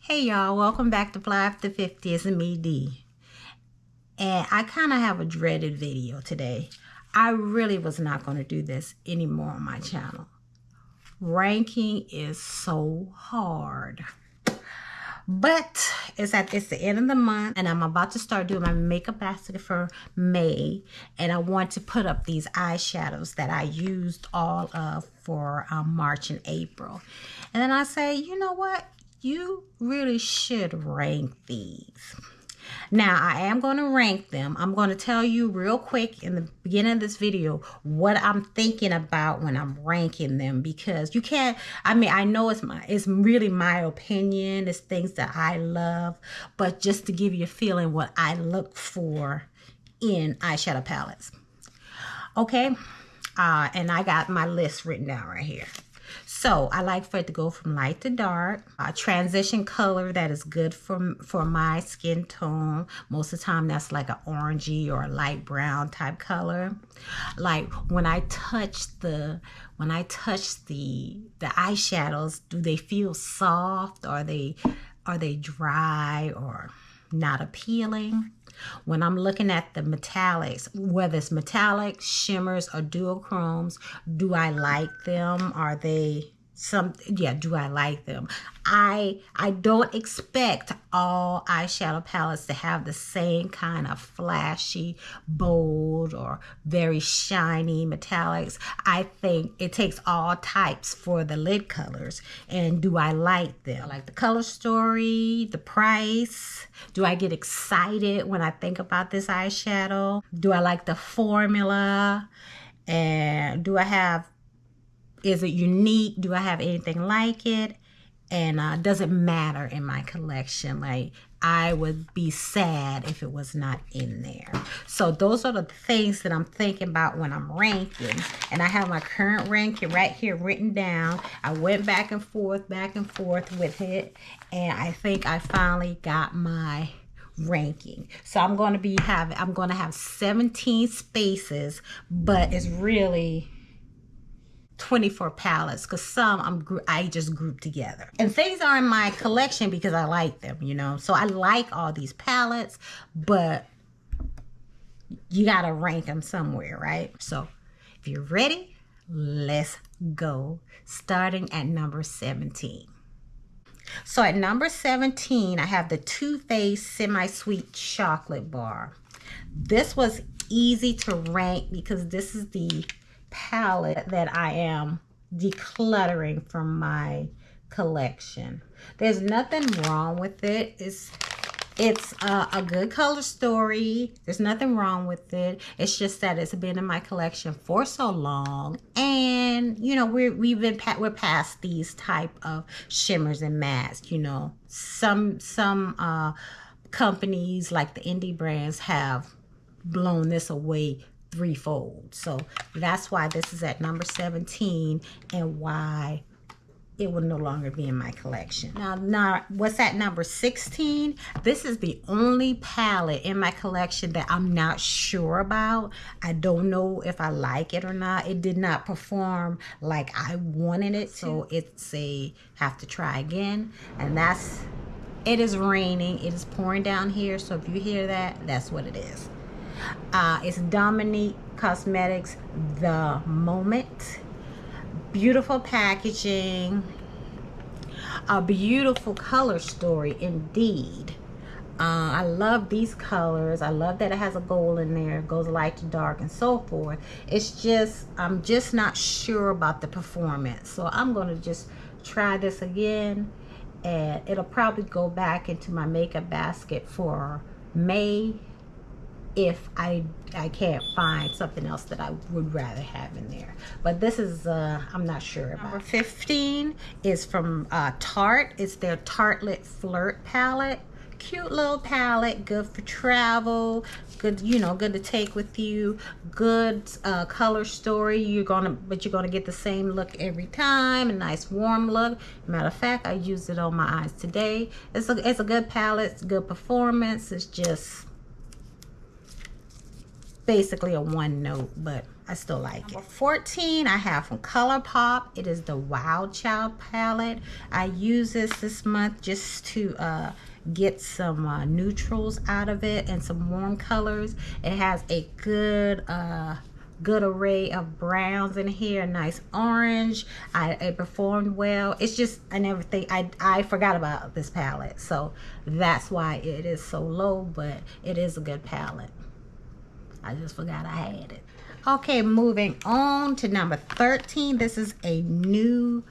Hey y'all, welcome back to FlyafterFifty. It's me, D. And I kind of have a dreaded video today. I really was not going to do this anymore on my channel. Ranking is so hard. But it's the end of the month and I'm about to start doing my makeup basket for May. And I want to put up these eyeshadows that I used all of for March and April. And then I say, you know what? You really should rank these. Now, I am going to rank them. I'm going to tell you real quick in the beginning of this video what I'm thinking about when I'm ranking them, because you can't, I mean, I know it's really my opinion. It's things that I love, but just to give you a feeling what I look for in eyeshadow palettes. Okay, and I got my list written down right here. So I like for it to go from light to dark, a transition color that is good for my skin tone. Most of the time that's like an orangey or a light brown type color. Like when I touch the eyeshadows, do they feel soft? Are they dry or not appealing? When I'm looking at the metallics, whether it's metallic, shimmers, or duochromes, do I like them? Are they do I like them? I don't expect all eyeshadow palettes to have the same kind of flashy, bold, or very shiny metallics. I think it takes all types for the lid colors. And do I like them? I like the color story, the price. Do I get excited when I think about this eyeshadow? Do I like the formula? And is it unique? Do I have anything like it? And does it matter in my collection? Like, I would be sad if it was not in there. So those are the things that I'm thinking about when I'm ranking. And I have my current ranking right here written down. I went back and forth with it. And I think I finally got my ranking. So I'm going to have 17 spaces, but it's really 24 palettes, because some I just grouped together. And things are in my collection because I like them, you know. So I like all these palettes, but you gotta rank them somewhere, right? So if you're ready, let's go. Starting at number 17. So at number 17, I have the Too Faced Semi-Sweet Chocolate Bar. This was easy to rank because this is the palette that I am decluttering from my collection. There's nothing wrong with it. It's a good color story. There's nothing wrong with it. It's just that it's been in my collection for so long, and you know we're past these type of shimmers and mattes. You know, some companies like the indie brands have blown this away threefold. So that's why this is at number 17 and why it will no longer be in my collection. Now what's at number 16? This is the only palette in my collection that I'm not sure about. I don't know if I like it or not. It did not perform like I wanted it, so it's a have to try again. And it is raining. It is pouring down here, so if you hear that, that's what it is. It's Dominique Cosmetics The Moment. Beautiful packaging, a beautiful color story indeed. I love these colors. I love that it has a gold in there. It goes light to dark and so forth. It's just, I'm just not sure about the performance. So I'm going to just try this again. And it'll probably go back into my makeup basket for May if I can't find something else that I would rather have in there. But this is, I'm not sure about. Number 15 is from Tarte. It's their Tartlet Flirt palette. Cute little palette, good for travel, good, you know, good to take with you. Good color story. But you're gonna get the same look every time. A nice warm look. Matter of fact, I used it on my eyes today. It's a good palette. It's good performance. It's just basically a one note, but I still like it. 14, I have from ColourPop. It is the Wild Child palette. I use this month just to get some neutrals out of it and some warm colors. It has a good array of browns in here, nice orange. It performed well. It's just I never think I forgot about this palette, so that's why it is so low, but it is a good palette. I just forgot I had it. Okay, moving on to number 13. This is a new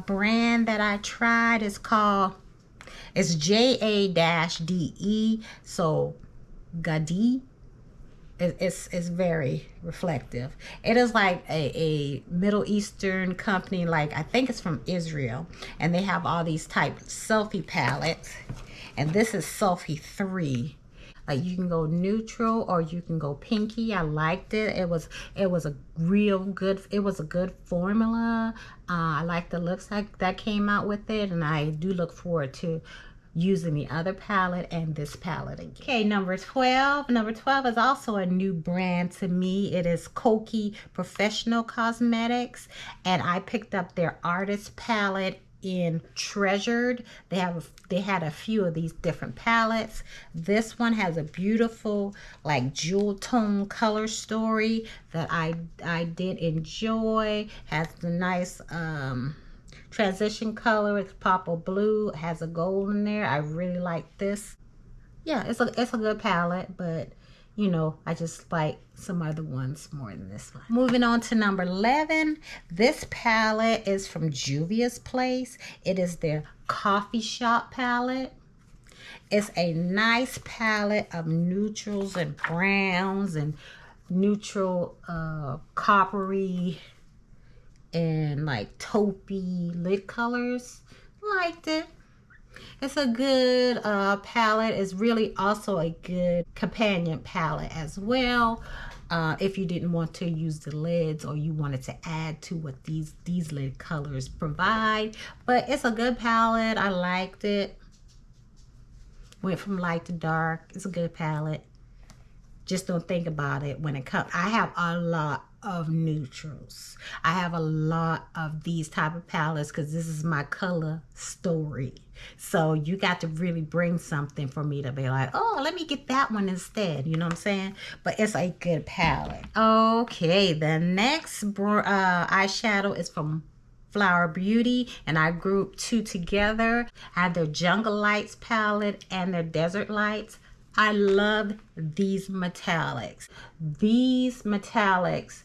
brand that I tried. It's JA-DE, so Gadi. It's very reflective. It is like a Middle Eastern company, like I think it's from Israel, and they have all these type selfie palettes, and this is selfie 3. Like you can go neutral or you can go pinky. I liked it. It was a real good. It was a good formula. I like the looks that came out with it, and I do look forward to using the other palette and this palette again. Okay, number 12. Number 12 is also a new brand to me. It is Koki Professional Cosmetics, and I picked up their artist palette in Treasured. They had a few of these different palettes. This one has a beautiful like jewel tone color story that I did enjoy. Has the nice transition color. It's purple blue. It has a gold in there. I really like this. Yeah, it's a good palette, but you know, I just like some other ones more than this one. Moving on to number 11. This palette is from Juvia's Place. It is their Coffee Shop palette. It's a nice palette of neutrals and browns and neutral coppery and like taupey lid colors. Liked it. It's a good palette. It's really also a good companion palette as well. If you didn't want to use the lids or you wanted to add to what these lid colors provide. But it's a good palette. I liked it. Went from light to dark. It's a good palette. Just don't think about it when it comes. I have a lot of neutrals. I have a lot of these type of palettes because this is my color story. So you got to really bring something for me to be like, oh, let me get that one instead. You know what I'm saying? But it's a good palette. Okay, the next eyeshadow is from Flower Beauty, and I grouped two together. I have their Jungle Lights palette and their Desert Lights. I love these metallics. These metallics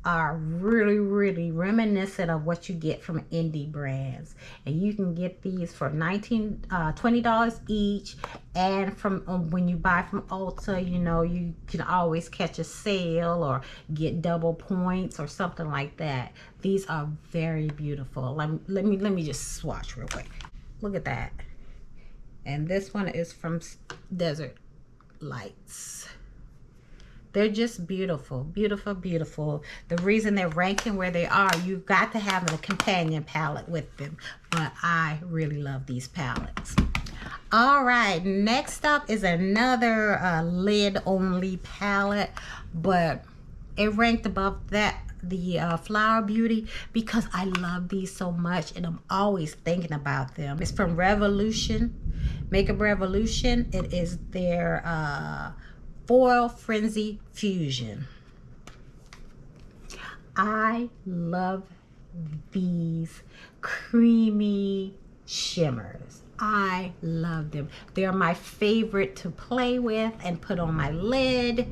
are really reminiscent of what you get from indie brands, and you can get these for $20 each. And from when you buy from Ulta, you know, you can always catch a sale or get double points or something like that. These are very beautiful. Let me just swatch real quick. Look at that. And this one is from Desert Lights. They're just beautiful, beautiful. The reason they're ranking where they are, you've got to have a companion palette with them. But I really love these palettes. All right, next up is another lid-only palette, but it ranked above that, the Flower Beauty, because I love these so much and I'm always thinking about them. It's from Revolution, Makeup Revolution. It is their Foil Frenzy Fusion. I love these creamy shimmers. I love them. They're my favorite to play with and put on my lid.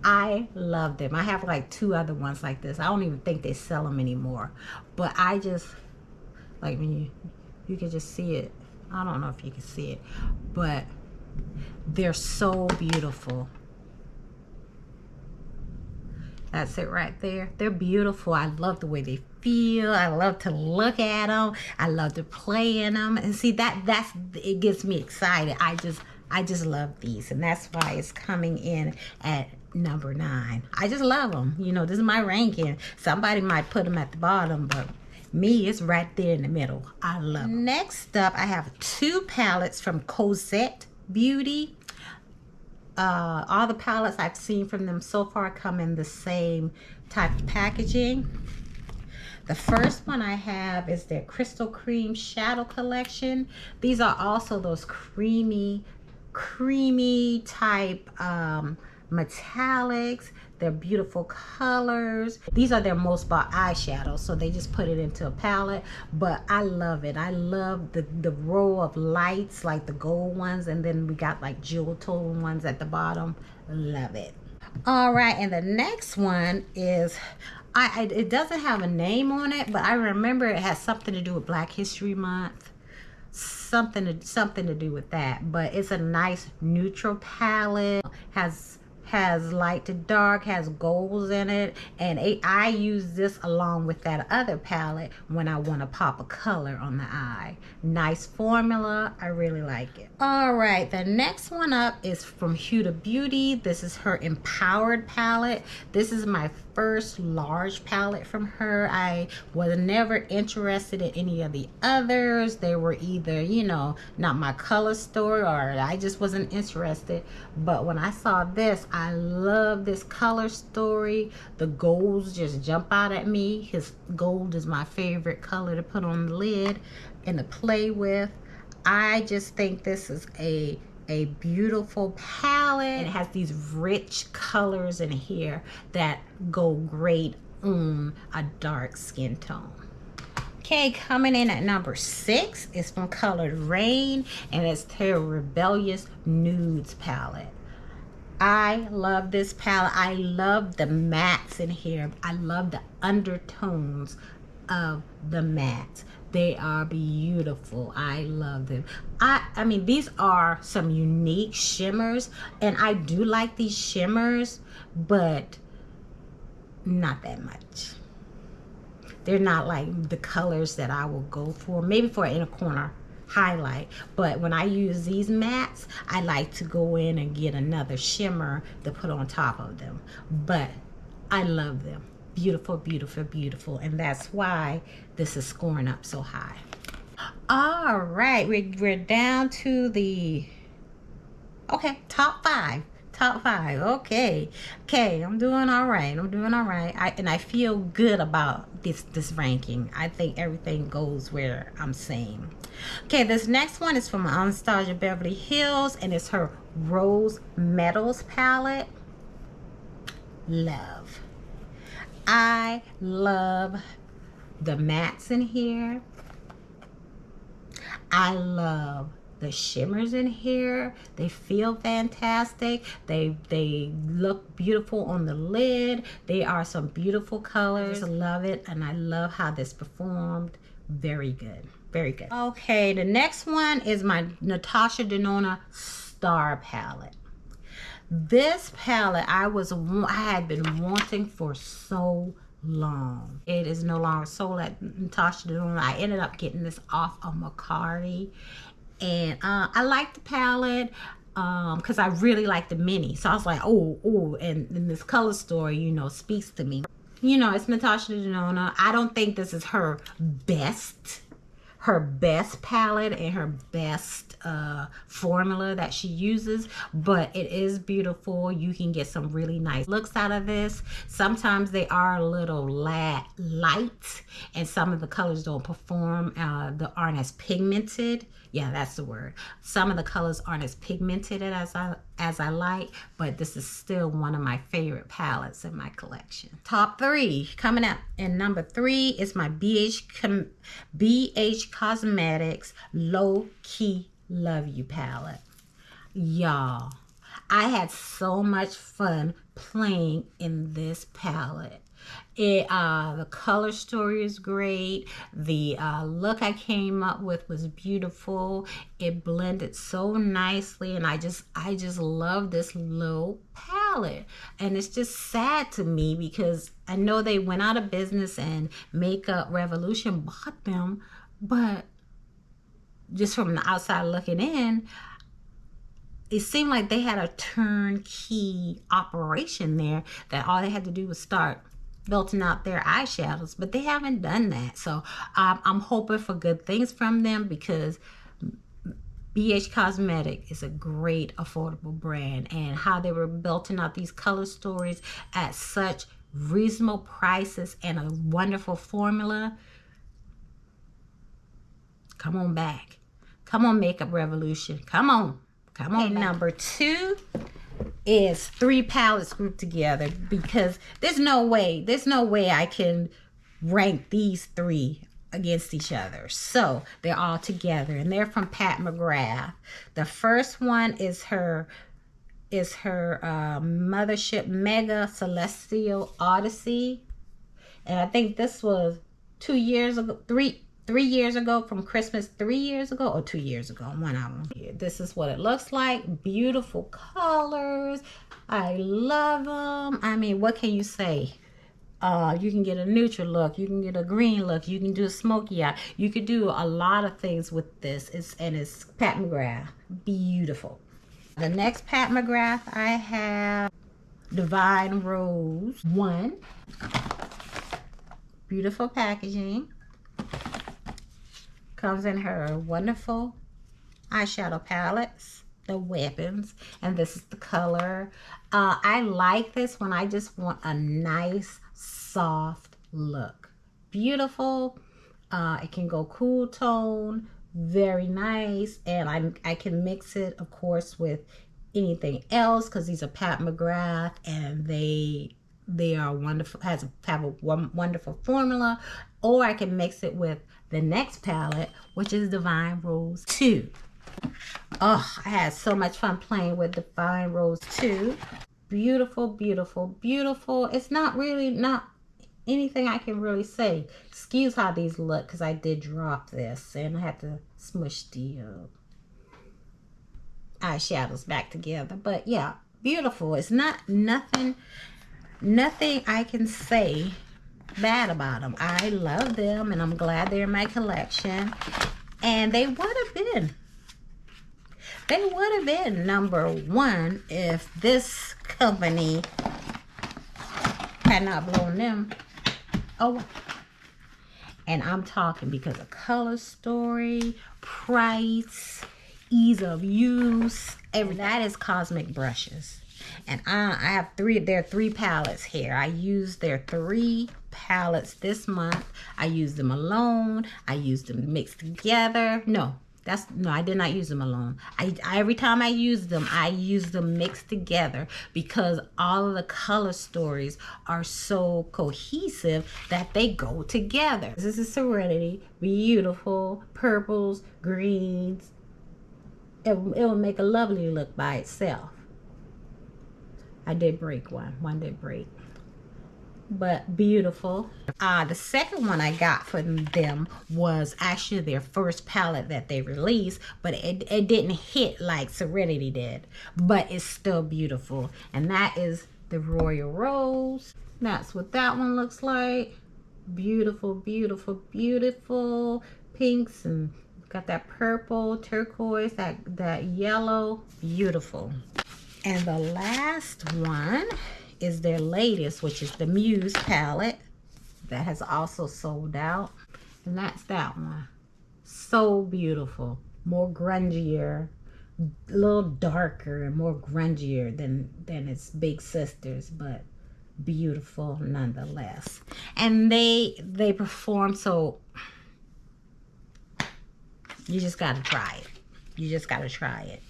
I love them. I have like 2 other ones like this. I don't even think they sell them anymore. But I just, like when you can just see it. I don't know if you can see it, but they're so beautiful. That's it right there. They're beautiful. I love the way they feel. I love to look at them. I love to play in them. And see, it gets me excited. I just love these, and that's why it's coming in at number 9. I just love them. You know, this is my ranking. Somebody might put them at the bottom, but me, it's right there in the middle. I love them. Next up, I have 2 palettes from Cosette Beauty. all the palettes I've seen from them so far come in the same type of packaging. The first one I have is their Crystal Cream Shadow Collection. These are also those creamy type metallics. They're beautiful colors. These are their most bought eyeshadows, so they just put it into a palette, but I love it. I love the row of lights, like the gold ones, and then we got like jewel tone ones at the bottom. Love it. All right, and the next one is, it doesn't have a name on it, but I remember it has something to do with Black History Month. Something to do with that, but it's a nice neutral palette. Has light to dark, has golds in it, and I use this along with that other palette when I want to pop a color on the eye. Nice formula. I really like it. All right, the next one up is from Huda Beauty. This is her Empowered palette. This is my first large palette from her. I was never interested in any of the others. They were either, you know, not my color story, or I just wasn't interested. But when I saw this, I love this color story. The golds just jump out at me. His gold is my favorite color to put on the lid and to play with. I just think this is a beautiful palette. It has these rich colors in here that go great on a dark skin tone. Okay, coming in at number 6 is from Colored Rain, and it's their Rebellious Nudes palette. I love this palette. I love the mattes in here. I love the undertones of the mattes. They are beautiful. I love them. I mean, these are some unique shimmers, and I do like these shimmers, but not that much. They're not like the colors that I will go for. Maybe for an inner corner highlight, but when I use these mattes, I like to go in and get another shimmer to put on top of them. But I love them. Beautiful, beautiful, beautiful, and that's why this is scoring up so high. All right, we're down to the top five. Okay, I'm doing all right. And I feel good about this ranking. I think everything goes where I'm saying. Okay, this next one is from Anastasia Beverly Hills, and it's her Rose Metals palette. Love. I love the mattes in here. I love the shimmers in here. They feel fantastic. They look beautiful on the lid. They are some beautiful colors. I love it, and I love how this performed. Very good. Very good. Okay, the next one is my Natasha Denona Star palette. This palette I had been wanting for so long. It is no longer sold at Natasha Denona. I ended up getting this off of Macao, and I like the palette because I really like the mini. So I was like, oh, and this color story, you know, speaks to me. You know, it's Natasha Denona. I don't think this is her best palette and her best formula that she uses, but it is beautiful. You can get some really nice looks out of this. Sometimes they are a little light, and some of the colors don't perform, aren't as pigmented. Yeah, that's the word. Some of the colors aren't as pigmented as I like, but this is still one of my favorite palettes in my collection. Top 3 coming up, and number 3 is my BH Cosmetics Low Key Love You palette. Y'all, I had so much fun playing in this palette. The color story is great. The look I came up with was beautiful. It blended so nicely, and I just love this little palette. And it's just sad to me because I know they went out of business and Makeup Revolution bought them, but just from the outside looking in, it seemed like they had a turnkey operation there, that all they had to do was start belting out their eyeshadows, but they haven't done that. So I'm hoping for good things from them, because BH Cosmetic is a great affordable brand, and how they were belting out these color stories at such reasonable prices and a wonderful formula. Come on back. Come on, Makeup Revolution. Come on. Come on. Number 2 is 3 palettes grouped together, because there's no way I can rank these 3 against each other. So they're all together, and they're from Pat McGrath. The first one is her Mothership Mega Celestial Odyssey, and I think this was 2 years ago, 3 years ago, from Christmas, 3 years ago or 2 years ago, one of them. This is what it looks like. Beautiful colors. I love them. I mean, what can you say? You can get a neutral look, you can get a green look, you can do a smoky eye. You could do a lot of things with this. It's Pat McGrath. Beautiful. The next Pat McGrath I have, Divine Rose 1. Beautiful packaging. Comes in her wonderful eyeshadow palettes, the weapons, and this is the color. I like this when I just want a nice soft look. Beautiful. It can go cool tone, very nice, and I can mix it, of course, with anything else, because these are Pat McGrath, and they are wonderful, have a wonderful formula. Or I can mix it with the next palette, which is Divine Rose 2. Oh, I had so much fun playing with Divine Rose 2. Beautiful, beautiful, beautiful. It's not anything I can really say. Excuse how these look, because I did drop this and I had to smush the eyeshadows back together. But yeah, beautiful. It's nothing I can say bad about them. I love them, and I'm glad they're in my collection. And they would have been number 1 if this company had not blown them away. And I'm talking because of color story, price, ease of use, everything. That is Cosmic Brushes. And I have 3, there are 3 palettes here. I used their 3 palettes this month. I used them alone. I used them mixed together. No, I did not use them alone. Every time I use them mixed together, because all of the color stories are so cohesive that they go together. This is Serenity. Beautiful purples, greens. It will make a lovely look by itself. I did break one did break, but beautiful. The second one I got from them was actually their first palette that they released, but it didn't hit like Serenity did, but it's still beautiful. And that is the Royal Rose. That's what that one looks like. Beautiful, beautiful, beautiful pinks, and got that purple, turquoise, that yellow. Beautiful. And the last one is their latest, which is the Muse palette that has also sold out. And that's that one. So beautiful. More grungier, a little darker and more grungier than its big sisters, but beautiful nonetheless. And they perform, so you just gotta try it. You just gotta try it.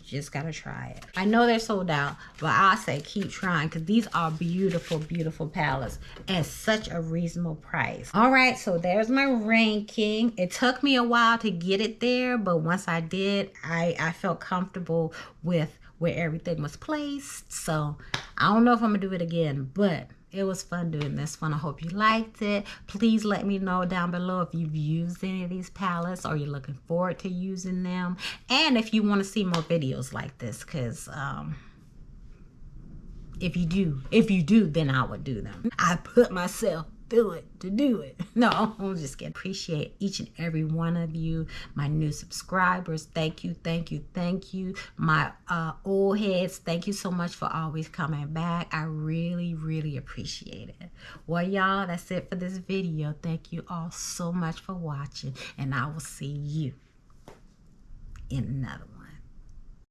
Just gotta try it. I know they're sold out, but I say keep trying, because these are beautiful, beautiful palettes at such a reasonable price. All right, so there's my ranking. It took me a while to get it there, but once I did, I felt comfortable with where everything was placed. So I don't know if I'm gonna do it again, but it was fun doing this one. I hope you liked it. Please let me know down below if you've used any of these palettes, or you're looking forward to using them. And if you want to see more videos like this, because if you do, then I would do them. I put myself through it to do it. No, I'm just kidding. Appreciate each and every one of you, my new subscribers. Thank you, thank you, thank you. My old heads, thank you so much for always coming back. I really, really appreciate it. Well, y'all, that's it for this video. Thank you all so much for watching, and I will see you in another one.